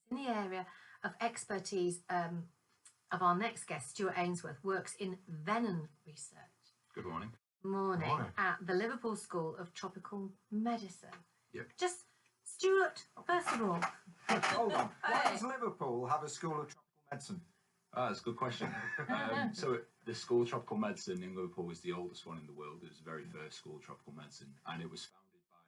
in the area of expertise of our next guest, Stuart Ainsworth, works in venom research. Good morning. Morning. At the Liverpool School of Tropical Medicine. Yep. Just, Stuart, first of all. Hold on. Why does Liverpool have a School of Tropical Medicine? That's a good question. The School of Tropical Medicine in Liverpool is the oldest one in the world. It was the very first School of Tropical Medicine, and it was founded by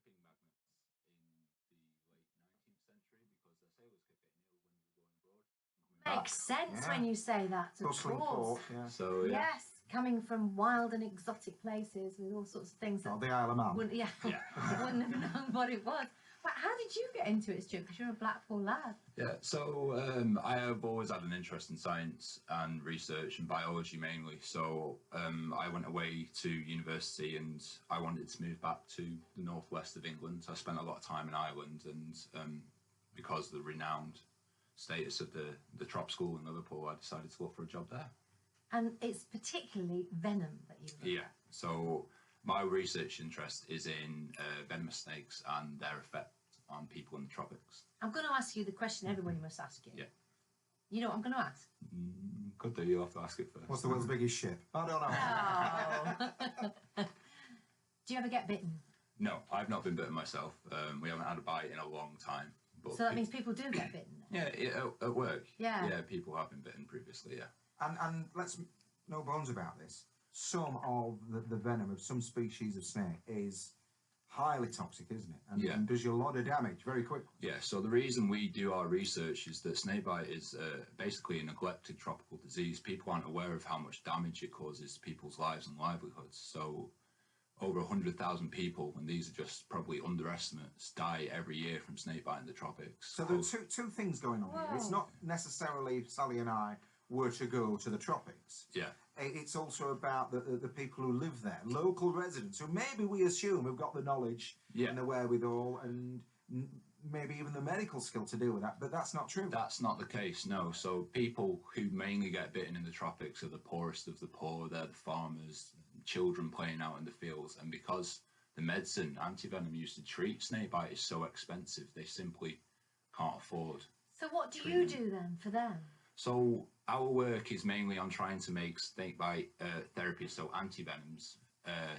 shipping magnates in the late 19th century because their sailors kept getting ill when they were going abroad. Makes sense when you say that, of course. Yeah. So, yeah. Yes, coming from wild and exotic places with all sorts of things that the Isle of Man. wouldn't have known what it was. But how did you get into it, Stuart? Because you're a Blackpool lad. Yeah, so I have always had an interest in science and research and biology mainly. So I went away to university and I wanted to move back to the northwest of England. I spent a lot of time in Ireland, and because of the renowned status of the Trop School in Liverpool, I decided to look for a job there. And it's particularly venom that you look Yeah, so my research interest is in venomous snakes and their effect on people in the tropics. I'm going to ask you the question everybody must ask you. Yeah. You know what I'm going to ask? Could do, you'll have to ask it first. What's the world's biggest ship? I don't know. Oh. Do you ever get bitten? No, I've not been bitten myself. We haven't had a bite in a long time. But so that means people do get bitten? Yeah, at work. Yeah. Yeah, people have been bitten previously, yeah. And let's no bones about this. Some of the venom of some species of snake is highly toxic, isn't it? And does you a lot of damage very quickly. Yeah, so the reason we do our research is that snakebite is basically a neglected tropical disease. People aren't aware of how much damage it causes to people's lives and livelihoods. So over 100,000 people, and these are just probably underestimates, die every year from snakebite in the tropics. So there are two things going on here. It's not necessarily if Sally and I were to go to the tropics. Yeah. It's also about the people who live there, local residents, who maybe we assume have got the knowledge and the wherewithal and maybe even the medical skill to deal with that, but that's not true. That's not the case, no. So people who mainly get bitten in the tropics are the poorest of the poor. They're the farmers, children playing out in the fields, and because the medicine, antivenom used to treat snakebite is so expensive, they simply can't afford. So what do you do then for them? So our work is mainly on trying to make snakebite therapies, so antivenoms,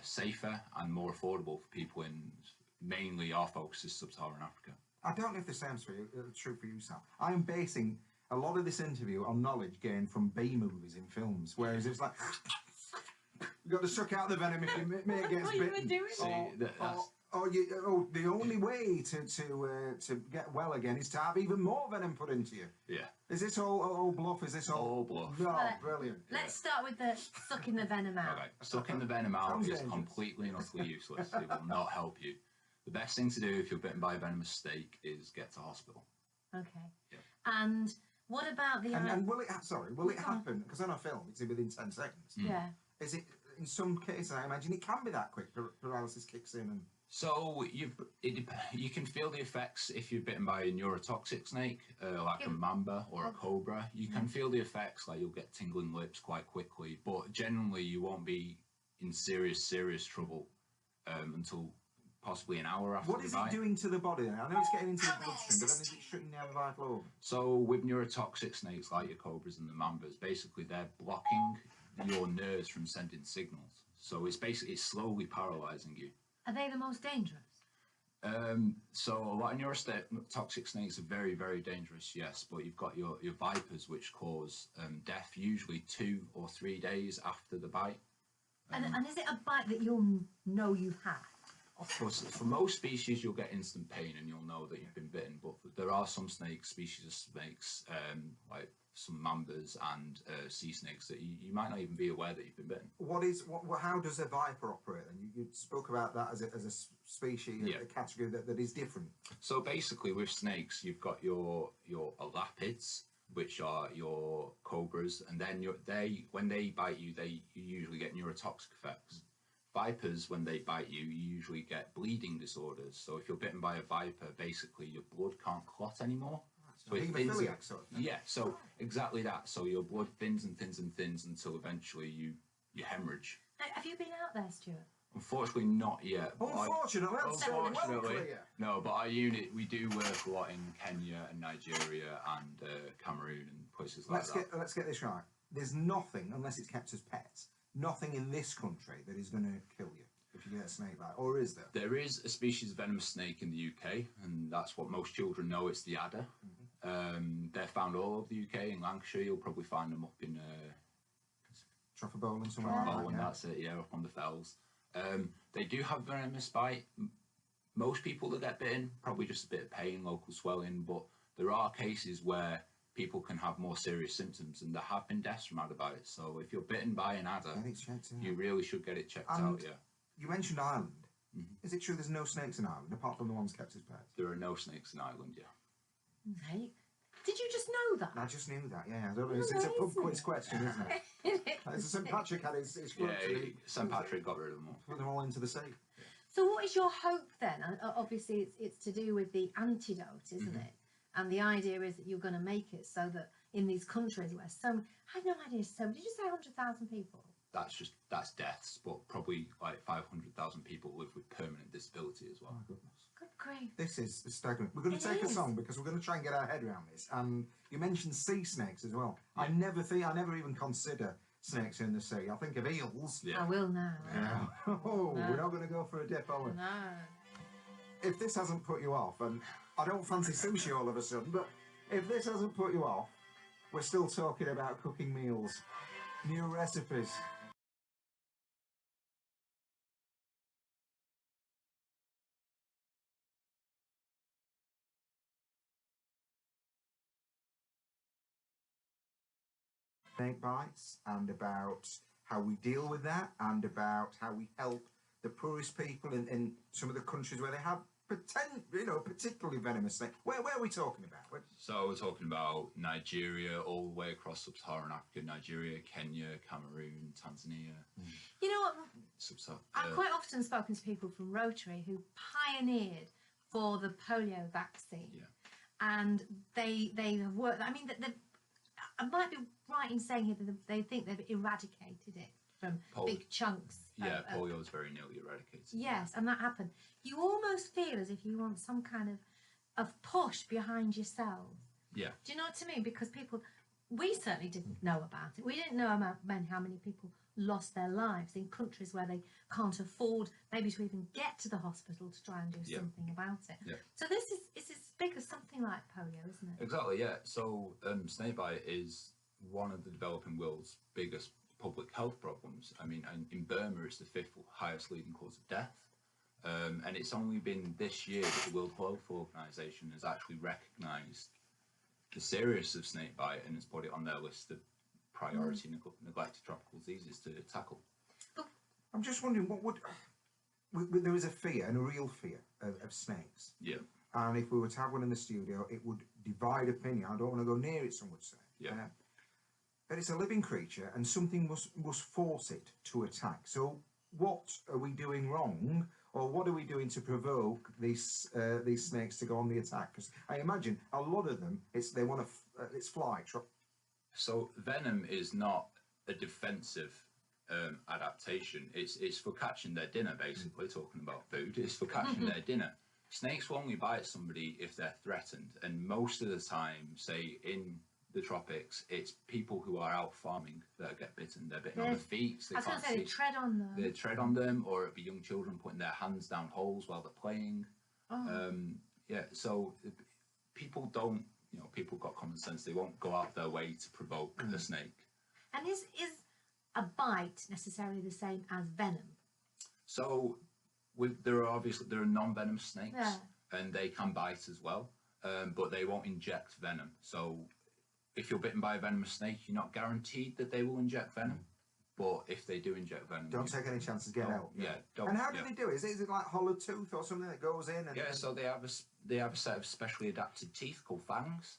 safer and more affordable for people in, mainly our focus is sub-Saharan Africa. I don't know if this sounds true for you, Sam. I am basing a lot of this interview on knowledge gained from B movies in films, whereas it's like, you've got to suck out the venom if your mate gets bitten. The only way to get well again is to have even more venom put into you. Yeah. Is this all bluff? Is this all bluff? No, brilliant. Let's start with the sucking the venom out. Okay. Sucking the venom out is completely and utterly useless. It will not help you. The best thing to do if you're bitten by a venomous snake is get to hospital. Okay. Yeah. And what about the... And will it happen? Because on a film, it's within 10 seconds. Yeah. Is it, in some cases, I imagine it can be that quick, paralysis kicks in and... So you can feel the effects if you're bitten by a neurotoxic snake, like a mamba or a cobra. You can feel the effects, like you'll get tingling lips quite quickly, but generally you won't be in serious trouble until possibly an hour after the bite. What is it doing to the body? I know it's getting into the bloodstream, but then is it shutting down the vital organ? So with neurotoxic snakes like your cobras and the mambas, basically they're blocking your nerves from sending signals. So it's slowly paralysing you. Are they the most dangerous? So a lot of neurotoxic snakes are very, very dangerous, yes, but you've got your vipers, which cause death usually 2 or 3 days after the bite. And is it a bite that you'll know you've had? Of course, for most species you'll get instant pain and you'll know that you've been bitten, but there are some species of snakes, like some mambas and sea snakes, that you might not even be aware that you've been bitten. How does a viper operate then? You spoke about that as a species, a category that is different. So basically with snakes you've got your elapids, which are your cobras, and then when they bite you, you usually get neurotoxic effects. Vipers, when they bite you, you usually get bleeding disorders. So if you're bitten by a viper, basically your blood can't clot anymore. So it thins, sort of thing. Yeah, so exactly that. So your blood thins and thins and thins until eventually you hemorrhage. Have you been out there, Stuart? Unfortunately, not yet. But Unfortunately, that's very well clear. no. But our unit, we do work a lot in Kenya and Nigeria and Cameroon and places like that. Let's get this right. There's nothing, unless it's kept as pets, nothing in this country that is going to kill you if you get a snake bite, or is there? There is a species of venomous snake in the UK, and that's what most children know. It's the adder. They're found all over the UK. In Lancashire, you'll probably find them up in Trafford Bowling, somewhere like that. Bowling, that's it. Yeah, up on the fells. They do have venomous bite. Most people that get bitten, probably just a bit of pain, local swelling, but there are cases where people can have more serious symptoms, and there have been deaths from adder bites. So if you're bitten by an adder, you really should get it checked out. Yeah. You mentioned Ireland. Is it true there's no snakes in Ireland apart from the ones kept as pets? There are no snakes in Ireland. Yeah. Right. Did you just know that? I just knew that. Yeah. I don't know. It's a pub quiz question, isn't it? It's a St Patrick had his Yeah, St Patrick got rid of them all. Put them all into the sea. So what is your hope then? Obviously, it's to do with the antidote, isn't it? And the idea is that you're going to make it so that in these countries where I had no idea, did you say 100,000 people? That's deaths, but probably like 500,000 people live with permanent disability as well. Oh my goodness. Good grief. This is staggering. We're going to take a song because we're going to try and get our head around this. And you mentioned sea snakes as well. Yeah. I never even consider snakes in the sea. I think of eels. Yeah. I will now. Yeah. Oh, no. We're not going to go for a dip, are we? No. If this hasn't put you off, and I don't fancy sushi all of a sudden, but if this hasn't put you off, we're still talking about cooking meals, new recipes. Snake bites, and about how we deal with that, and about how we help the poorest people in some of the countries where they have particularly venomous snakes. Where are we talking about? So we're talking about Nigeria, all the way across sub-Saharan Africa, Nigeria, Kenya, Cameroon, Tanzania. You know what? I've quite often spoken to people from Rotary who pioneered for the polio vaccine. Yeah. And they have worked, I mean, I might be right in saying here that they think they've eradicated it from big chunks. Yeah, polio is very nearly eradicated. Yes, and that happened. You almost feel as if you want some kind of push behind yourself. Yeah. Do you know what I mean? Because we certainly didn't know about it. We didn't know about how many people lost their lives in countries where they can't afford maybe to even get to the hospital to try and do something about it. Yeah. So this is as big as something like polio, isn't it? Exactly, yeah. So snakebite is one of the developing world's biggest public health problems. I mean, in Burma, it's the 5th highest leading cause of death. And it's only been this year that the World Health Organization has actually recognised the seriousness of snakebite and has put it on their list of priority neglected tropical diseases to tackle. I'm just wondering, there is a fear, and a real fear, of snakes. Yeah. And if we were to have one in the studio, it would divide opinion. I don't want to go near it, some would say. Yeah. But it's a living creature, and something must force it to attack. So what are we doing wrong, or what are we doing to provoke these snakes to go on the attack? Because I imagine a lot of them, it's flight. So venom is not a defensive adaptation. It's for catching their dinner, basically. Talking about food, it's for catching their dinner. Snakes will only bite somebody if they're threatened, and most of the time, say in the tropics, it's people who are out farming that get bitten. They're bitten on the feet. I was going to say, they tread on them. They tread on them, or it'd be young children putting their hands down holes while they're playing. Oh. Yeah, so people don't, people got common sense. They won't go out their way to provoke a snake. And is a bite necessarily the same as venom? So there are non-venomous snakes, and they can bite as well, but they won't inject venom. So if you're bitten by a venomous snake, you're not guaranteed that they will inject venom. But if they do inject venom, don't take any chances. Get out. Yeah. Don't. And how do they do it? Is it like hollow tooth or something that goes in? So they have a set of specially adapted teeth called fangs.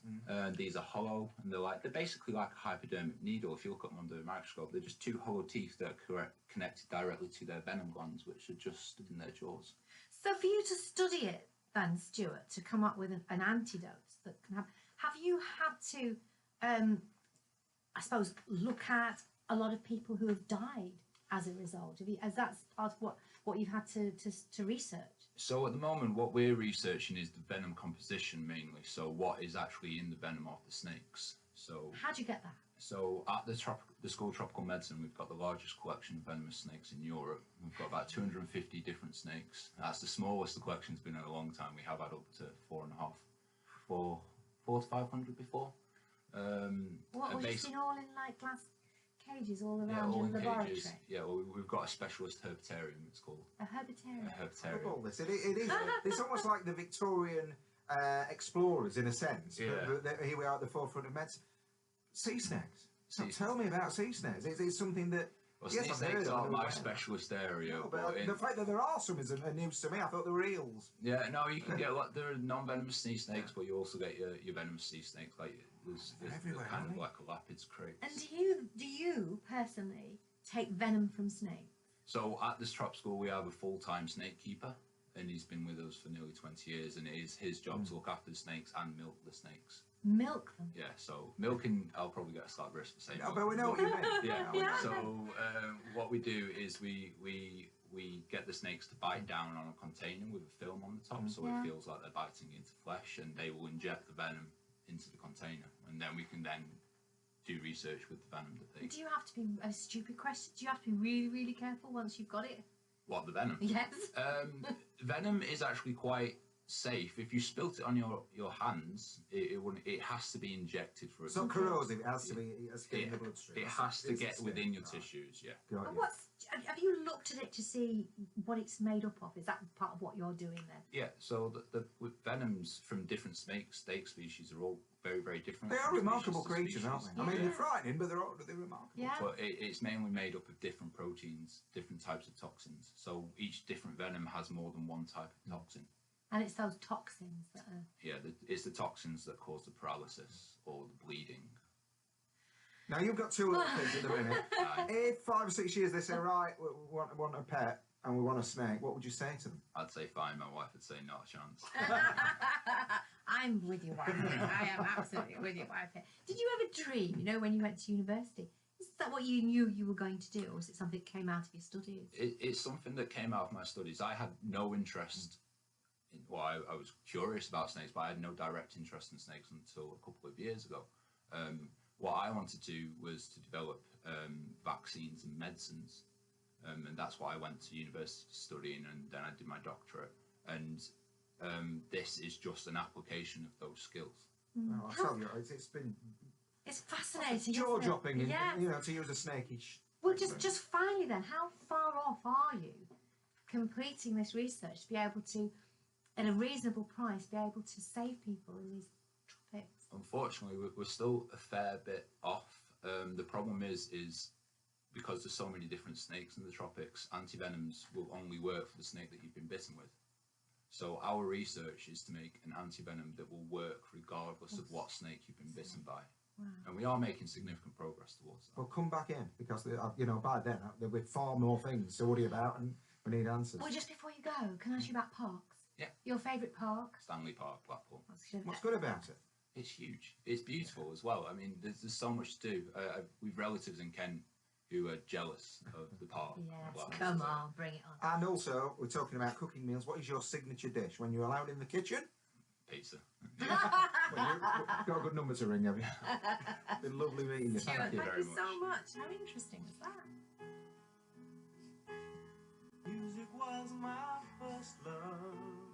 These are hollow, and they're basically like a hypodermic needle. If you look at them under a microscope, they're just 2 hollow teeth that are connected directly to their venom glands, which are just in their jaws. So for you to study it, then, Stuart, to come up with an antidote that can have you had to, I suppose, look at a lot of people who have died as a result? As that's part of what you've had to research? So at the moment, what we're researching is the venom composition mainly. So what is actually in the venom of the snakes. So How do you get that? So at the School of Tropical Medicine, we've got the largest collection of venomous snakes in Europe. We've got about 250 different snakes. That's the smallest the collection's been in a long time. We have had up to 4 to 500 before. What was just in all in like glass cages all Yeah, around all in the in laboratory? cages. Yeah, well, we've got a specialist herbarium, it's called. A herbarium. A I love herbarium. all this. It is. It's almost like the Victorian explorers in a sense. Yeah. Here we are at the forefront of medicine. Sea snakes. So Sea tell me about sea snakes. It's something that. Well, yes, sea I've heard snakes of are them, my but- specialist area. No, but but the fact that there are some is a news to me. I thought there were eels. yeah, no, you can get there are non-venomous sea snakes, but you also get your venomous sea snakes. Like there's everywhere, kind aren't of they? like a lapid's crate. And do you personally take venom from snakes? So at this trop school, we have a full-time snake keeper, and he's been with us for nearly 20 years, and it is his job to look after the snakes and milk the snakes. Milk them. Yeah, so milking, I'll probably get a slap wrist for saying No, milk, but we know what you mean. Yeah, Yeah. so what we do is we get the snakes to bite down on a container with a film on the top, so Yeah. it feels like they're biting into flesh, and they will inject the venom into the container, and then we can then do research with the venom that they... Do you have to be, a stupid question, do you have to be really, really careful once you've got it? What, the venom? Yes. Venom is actually quite safe. If you spilt it on your hands, it wouldn't. It has to be injected for it. It's not corrosive. It has to be. It has to get in the It, bloodstream. it has to It's get the within same. your Right. tissues. Yeah. Got And you. have you looked at it to see what it's made up of? Is that part of what you're doing then? Yeah. So with venoms from different snake species are all very, very different. They are from remarkable species to creatures, aren't species. they? I mean, Yeah. they're frightening, but they're remarkable. Yeah. But it's mainly made up of different proteins, different types of toxins. So each different venom has more than one type of toxin. And it's those toxins that are... Yeah, it's the toxins that cause the paralysis or the bleeding. Now you've got two little kids at the minute. Aye. If 5 or 6 years they say, right, we want a pet and we want a snake, what would you say to them? I'd say fine. My wife would say not a chance. I'm with your wife here. I am absolutely with your wife here. Did you ever dream, when you went to university, is that what you knew you were going to do, or was it something that came out of your studies? It's something that came out of my studies. I had no interest in, well, I was curious about snakes, but I had no direct interest in snakes until a couple of years ago. What I wanted to do was to develop vaccines and medicines, and that's what I went to university studying, and then I did my doctorate. And this is just an application of those skills. Well, I'll tell you, it's been It's fascinating. jaw isn't it? dropping, Yeah. to use a snakish. Well, just finally then, how far off are you completing this research to be able to, at a reasonable price, be able to save people in these tropics? Unfortunately, we're still a fair bit off. The problem is because there's so many different snakes in the tropics, antivenoms will only work for the snake that you've been bitten with. So our research is to make an antivenom that will work regardless of what snake you've been bitten by. Wow. And we are making significant progress towards that. Well, come back in because by then there'll be far more things to worry about, and we need answers. Well, just before you go, can I ask you about parks? Yeah. Your favourite park? Stanley Park, Blackpool. What's good about it? It's huge. It's beautiful as well. I mean, there's so much to do. We've relatives in Kent who are jealous of the park. Yes, Blackpool. come on, bring it on. And also, we're talking about cooking meals. What is your signature dish when you're allowed in the kitchen? Pizza. Well, you've got a good number to ring, have you? Been lovely meeting you. Stuart, Thank you. thank very you so much. How interesting was that? Music was my first love.